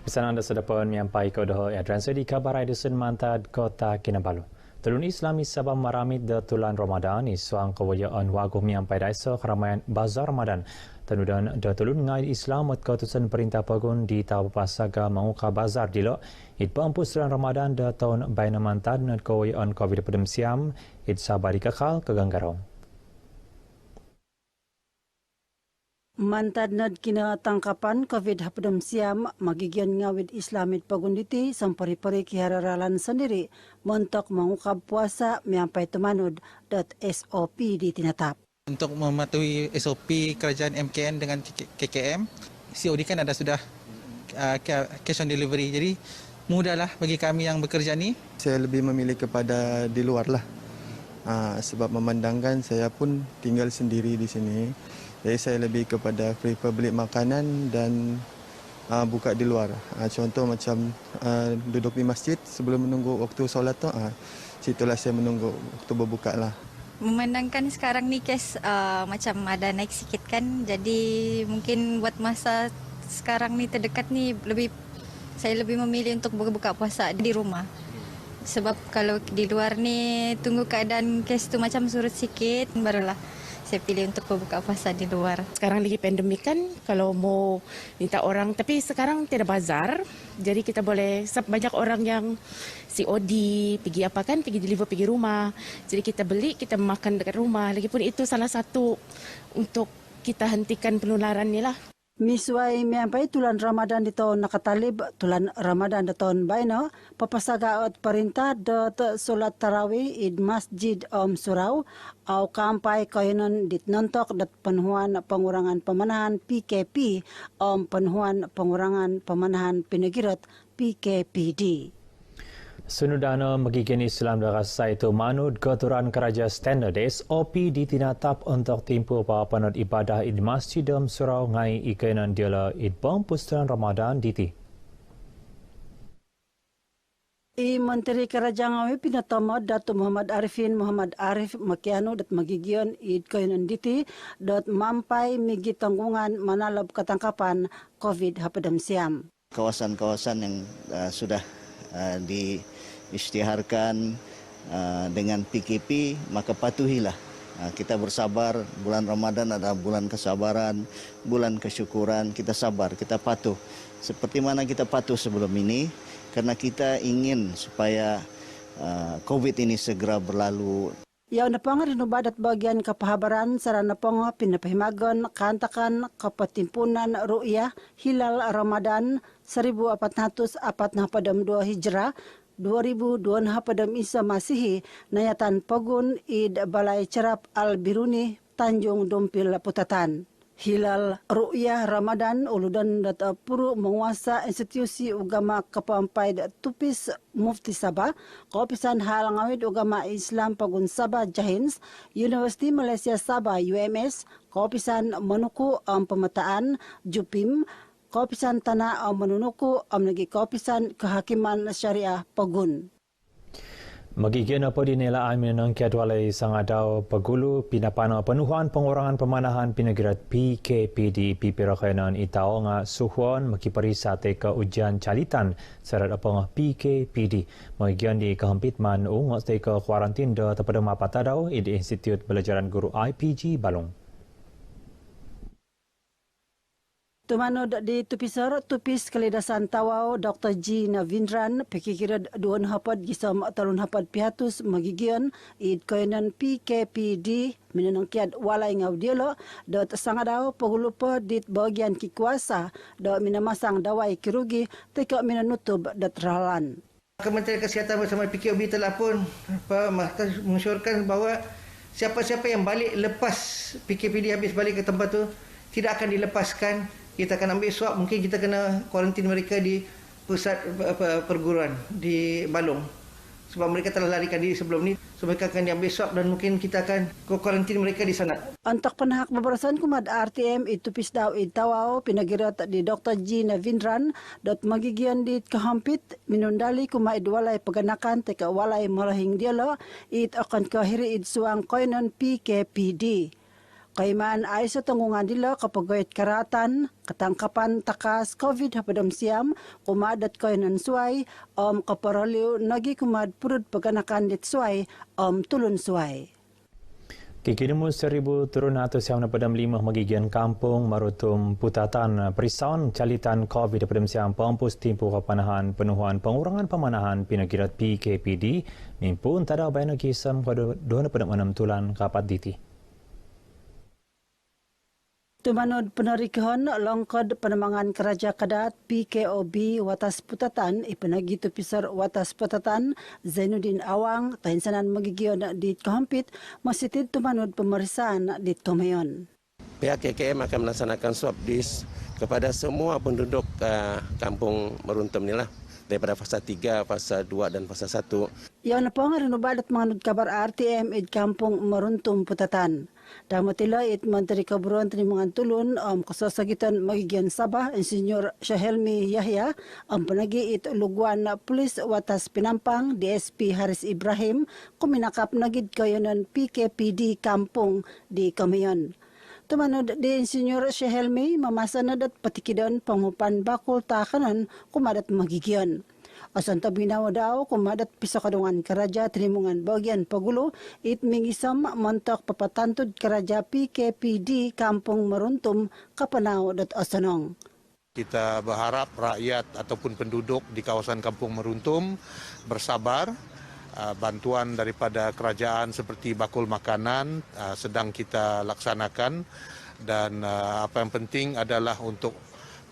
Pesanan anda sedapun menyampai ke doh adrensa di kabar Edison Mantad Kota Kinabalu. Telun Islami Sabah Maramid de Tulan Ramadan isuang kewayaan waguh menyampai daisa keramaian Bazar Ramadan. Tenudan de Telun ngai Islam at keputusan perintah pegun di tahu pasaga menguka bazar dilok. It pampus Tulan Ramadan de tahun Baina Mantad nad kewayaan Covid pedem siam. It sabari kekal keganggarong. Mantad nad kina tangkapan COVID hapdam siam magigian ngawid Islamit pagunditi sampari-pari kihararalan sendiri mentok mengukap puasa menyampai temanud .sop ditinatap. Untuk mematuhi SOP kerajaan MKN dengan KKM, COD kan ada sudah cash on delivery. Jadi mudahlah bagi kami yang bekerja ni. Saya lebih memilih kepada di luar lah. Sebab memandangkan saya pun tinggal sendiri di sini. Jadi saya lebih kepada prefer beli makanan dan buka di luar. Contoh macam duduk di masjid sebelum menunggu waktu solat tu, situlah saya menunggu waktu berbuka lah. Memandangkan sekarang ni kes macam ada naik sikit kan, jadi mungkin buat masa sekarang ni terdekat ni saya lebih memilih untuk berbuka puasa di rumah. Sebab kalau di luar ni tunggu keadaan kes tu macam surut sikit barulah saya pilih untuk berbuka puasa di luar. Sekarang lagi pandemik kan, kalau mau minta orang, tapi sekarang tidak bazar, jadi kita boleh, banyak orang yang COD, pergi apa kan, pergi deliver, pergi rumah. Jadi kita beli, kita makan dekat rumah. Lagipun itu salah satu untuk kita hentikan penularan ni lah. Miswai menyampai tulan Ramadan di tahun nakatalib, tulan Ramadan di tahun baino, papasaga at perintah dot solat tarawih id masjid Surau, au kampai koinon dit nontok dat penuhan pengurangan pemanahan PKP, penuhan pengurangan pemanahan penegirat PKPD. Sunudana magigian Islam darasa itu manut keaturan kerajaan standard SOP ditinatap untuk timpu para penut ibadah di Masjid Surau ngai ikenan diala idbang pustulan Ramadan diti. Menteri Kerajaan Ngawi pinatama Datuk Muhammad Arif Makiano dat magigian ikenan diti dot mampai migi tanggungan manalab ketangkapan COVID hapadam siam. Kawasan-kawasan yang sudah diisytiharkan dengan PKP, maka patuhilah. Kita bersabar, bulan Ramadan adalah bulan kesabaran, bulan kesyukuran, kita sabar, kita patuh. Seperti mana kita patuh sebelum ini, karena kita ingin supaya COVID ini segera berlalu. Yang napangar inubadat bagian kepahabaran sarana pongo pinapahimagon kantakan kepetimpunan ru'yah hilal Ramadan 1442 Hijrah 2002 Hapadam Isa Masihi nayatan Pagun id Balai Cerap Al-Biruni Tanjung Dompil Putatan. Hilal Ru'yah Ramadan uludan data puru menguasa institusi agama kepampai tupis Mufti Sabah, Kopisan Hal Ngawid Agama Islam Pagun Sabah Jahins, Universiti Malaysia Sabah UMS, Kopisan Menuku Pemetaan Jupim, Kopisan Tanah Menunuku Amnegi Kopisan Kehakiman Syariah Pagun. Magigian apa dinilaan menangkiat walai sangadau pegulu pinapana penuhan pengurangan pemanahan pinagirat PKPD pipirakanan itao nga suhuan makipari sate ke ujian calitan serat apa nga PKPD. Magigian di kehampit man ungot stay ke kuarantin de tepada mapatadau di Institut Belajaran Guru IPG Balong. Tumanod di tupis kalidasan tawau Dr. G. Navindran pekikirad duon hapad gisam talun hapad pihatus magigian id koinan PKPD minanangkiad walay ngawdiolo dot sangadaw pagulupa dit bagian kikuasa do minamasang dawai kirugi teka minanutub dat ralan. Kementerian Kesihatan bersama PKOB telah pun mengesyorkan bahawa siapa-siapa yang balik lepas PKPD habis balik ke tempat tu tidak akan dilepaskan. Kita akan ambil swab, mungkin kita kena kuarantin mereka di pusat perguruan di Balong. Sebab mereka telah larikan diri sebelum ni. So mereka akan diambil swab dan mungkin kita akan kuarantin mereka di sana. Antak penahak pemberasan kumad RTM itu pisdaw itawau pinagirat di Dr. G. Navindran dot magigian di kehampit minundali kumaid walay paganakan teka walay malahing dialo it akan kahiri id suang koinon PKPD. Kaiman ay sa tunggungan nila kapagayat karatan, katangkapan takas COVID-19, kumadat kayo ng suway, kaparaliw nagi kumad purud paganakan dit suway, tulun suway. Kikinimu 1,395 magigian kampung marutum putatan perisaun calitan COVID-19 pampus timpu kapanahan penuhan pengurangan pemanahan pinagirat PKPD mimpun tada bayan kisam pada 2.6 tulan kapat diti. Tumanod penarikon longkod penemangan Keraja Kadat PKOB Watas Putatan ipanagito pisar Watas Putatan Zainuddin Awang tainsanan magigion di Kahampit masitid tumanod pemeriksaan di Tomayon. Pihak KKM akan melaksanakan swab dis kepada semua penduduk kampung Meruntum inilah daripada fasa 3, fasa 2 dan fasa 1. Yaw na po nga rinubadat manod kabar RTM id kampung Meruntum Putatan. Damo tila it Menteri Kaburuan Tinimungan Tulun kasasagitan magigian Sabah Insinyur Syahelmi Yahya panagi it Luguan Pulis Watas Pinampang DSP Haris Ibrahim kuminakap nagid kayo ng PKPD kampung di Kamayon. Tumanod di Insinyur Syahelmi mamasanad at patikidon pangupan bakul takanan kumadat magigian. Asan tabinawa daw kumadat pisakadungan Karaja Tinimungan Bagian Pagulo it mingisam montok papatantod Karaja PKPD Kampung Meruntum Kapanaw dat asanong. Kita berharap rakyat ataupun penduduk di kawasan Kampung Meruntum bersabar. Bantuan daripada kerajaan seperti bakul makanan sedang kita laksanakan dan apa yang penting adalah untuk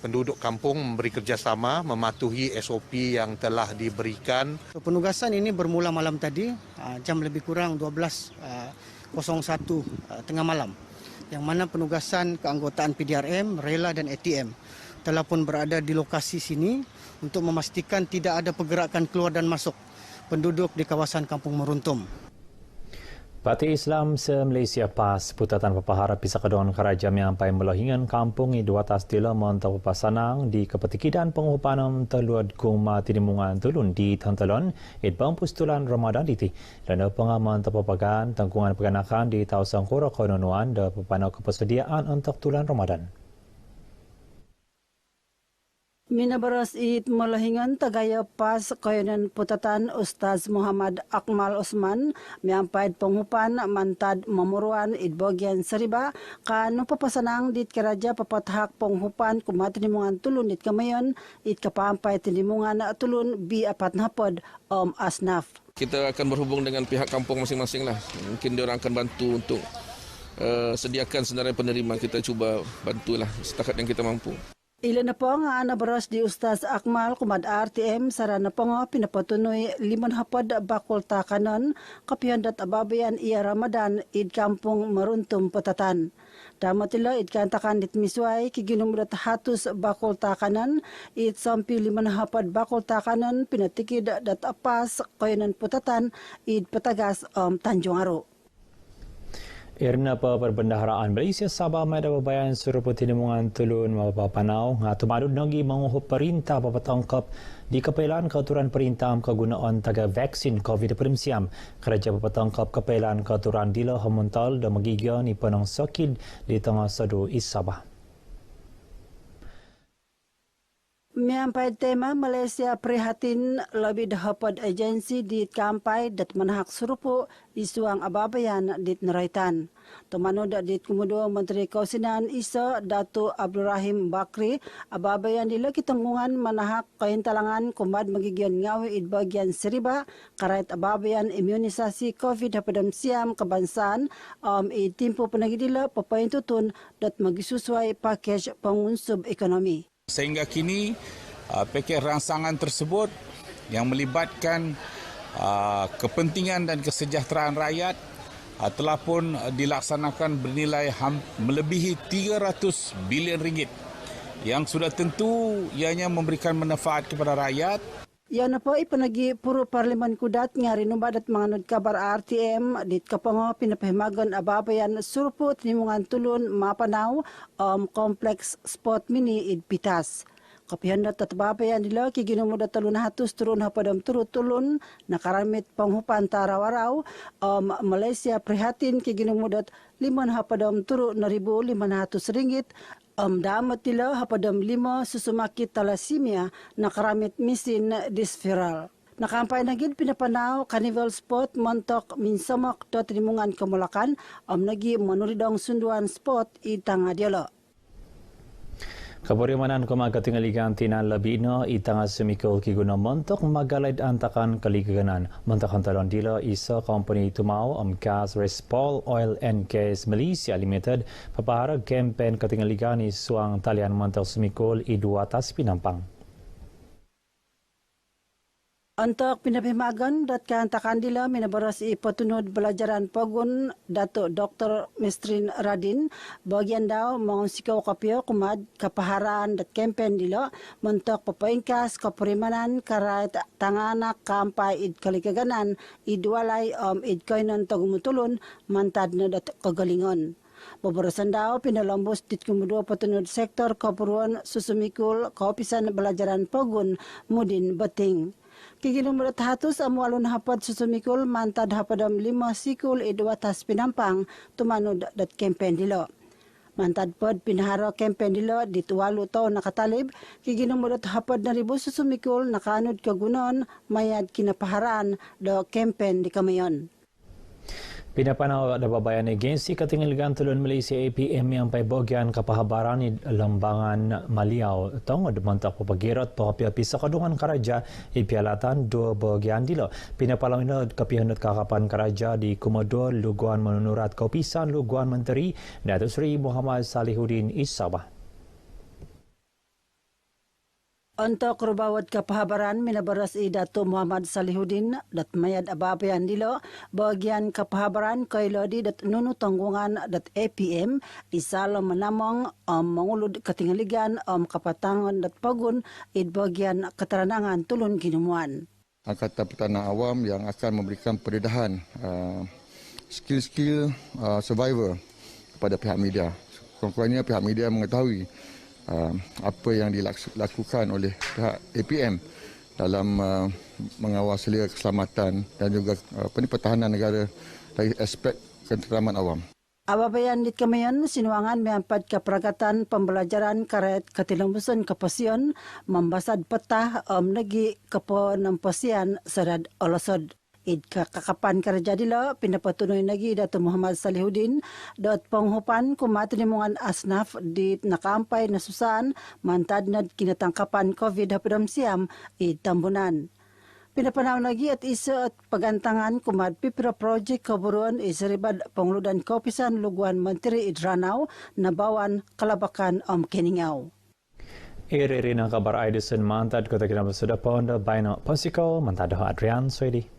penduduk kampung memberi kerjasama, mematuhi SOP yang telah diberikan. Penugasan ini bermula malam tadi, jam lebih kurang 12.01 tengah malam. Yang mana penugasan keanggotaan PDRM, Rela dan ATM telah pun berada di lokasi sini untuk memastikan tidak ada pergerakan keluar dan masuk penduduk di kawasan Kampung Meruntum. Parti Islam se-Malaysia PAS Putatan Papahara Pisakadon Karaja Miampai Melahingan Kampung i 2 tila monta papasanang di kepetikidan pengupanan teluad kuma Tinimungan Tulun di Tantalon it bampus tulan Ramadan diti dan pengaman tepapagan tanggungan peganakan di Tausang Kura Kononuan dan pepanau kepersediaan untuk tulan Ramadan. Minabaras it Melahingan Tagaya PAS Kayanan Putatan Ustaz Muhammad Akmal Osman miampaid pengupan mantad mamuruan it Bagian Seriba kanu papasanang dit Karaja papathak pengupan kumat Tinimungan Tulun dit Kamayon it kapampay Tinimungan Tulun B4 napod Asnaf. Kita akan berhubung dengan pihak kampung masing-masing lah. Mungkin diorang akan bantu untuk sediakan senarai penerima. Kita cuba bantulah setakat yang kita mampu. Ilan na po nga nabaras di Ustaz Akmal kumad RTM sarana po nga pinapatunoy 5 hapad bakul takanon kapihandat ababayan iya Ramadan id Kampung Meruntum Putatan. Damatila id kantakan dit misway kiginumudat hatus bakul takanon id sampi 5 hapad bakul takanon pinatikid dat apas kayanan Putatan id Patagas Tanjung Aro. Irna Perbendaharaan Malaysia Sabah Mada Babayan Suruh Tinimungan Tulun Mapapanau ngatumadud nagi manguhup perintah papatangkap di kepelan keaturan perintah kegunaan taga vaksin COVID-19. Kerja papatangkap kepelan keaturan dila hamuntal dan magigya ni penang sakit di tengah sadu Sabah. Miampay tema Malaysia prihatin lebih dahapad agensi di kampai dat manahak surupo isuang ababayan dit neraitan. Tumanod dit kumudo Menteri Kausinan Isa Datu Abdul Rahim Bakri ababayan nila kitanggungan manahak kaintalangan kumad magigyan ngawi id Bagian Seriba karait ababayan imunisasi COVID-19 kebansaan id timpo panagidila papayintutun dat magisusway package pengunsub ekonomi. Sehingga kini pakej rangsangan tersebut yang melibatkan kepentingan dan kesejahteraan rakyat telah pun dilaksanakan bernilai melebihi 300 bilion ringgit yang sudah tentu ianya memberikan manfaat kepada rakyat. Yan na po ipanagi puro parliman kudat nga rinubadat manganod kabar RTM dit kapango pinapahimagan ababayan surpo Tinimungan Tulun Mapanaw complex spot mini id Pitas. Kapihan tatbabayan nila kiginumuda 300 turun hapadam turut-tulun nakaramit panghupan tarawaraw Malaysia prihatin kiginumudat 5 hapadam turut 1,500 ringgit damat nila hapadam 5 susumakit talasimia nakaramit misin disferal. Nakampay na gid pinapanaw Carnival Spot montok minsamok do tinimungan Kamulakan nagi manuridong sunduan spot itanga dialo. Kaburimanan kumagatingaligan tinan labino itanga semikol kiguna montok magalid antakan kaligaganan montokan talon dilo isa company tumao Gas Respol Oil and Gas Malaysia Limited papaharag campaign katingaligan isuang talian montok semikol iduatas pinampang. Untuk pinapimagan dat kaantakan dila minabaras ipatunod belajaran pagun Dato Dr. Mestrin Radin bagian daw mangonsikaw kapyo kumad kapaharaan dat campaign dila mentok papaingkas kapurimanan karait tanganak kampay id kaligaganan idwalay id kainan tagumutulon mantad na dat kagalingon. Babarasan daw pinalambos dit kumudo patunod sektor kapuruan susumikul kaopisan belajaran pagun mudin bating. Kiginumulat hatos amwalon hapad susumikul mantad hapadam 5 sikul iduatas pinampang tumanod dat campaign dilo. Mantad pod pinaharo campaign dilo dituwalo to nakatalib kiginumulat hapad na ribu susumikul nakaanod kagunon mayad kinapaharaan do campaign di kamayon. Pinapanaw na babayan ni Agensi Katingaligan Tulon Malaysia APM yang paibogyan kapahabaran ni Lambangan Maliaw tungod mantak papagirot pakapyapi sa kadungan karaja ipialatan dua bagian dilo. Pinapalangin kapihanot kakapan karaja di Komodor Luguan Manunurat Kaupisan Luguan Menteri Datuk Seri Muhammad Salihuddin Isabah. Untuk rubawat kapahabaran minabaras Dato Muhammad Salihuddin dat mayad ababayan dilo bagian kapahabaran kay lodi dat nunu tanggungan dat APM isalo menamong mangulod katingaligan kapatangan dat pagun id bagian keterangan tulun kinumuan. Angkatan Pertahanan Awam yang akan memberikan pendedahan skill-skill survivor kepada pihak media. Kurang-kurangnya pihak media mengetahui apa yang dilakukan oleh pihak APM dalam mengawal selia keselamatan dan juga pertahanan negara dari aspek ketenteraman awam. Ababayan dit kamayan sinuangan meampat keperagatan pembelajaran karet ketilambusan kepasion membasad petah negi kepenampasian serad olosod. Id kakapan kerja dila pinapatunoy nagi Dato Muhammad Salihuddin dot panghupan kumatinimungan asnaf di nakampay na susan mantad na kinatangkapan COVID-19 id tambunan. Pinapanaw lagi at isa at pagantangan kumad pipira project kaburuan isaribad pangludan kaupisan Luguan Menteri Idranaw nabawan kalabakan Keningaw. Iri ng kabar Edison mantad kota kinabasuda ponda baino pasiko mantado Adrian Swedi.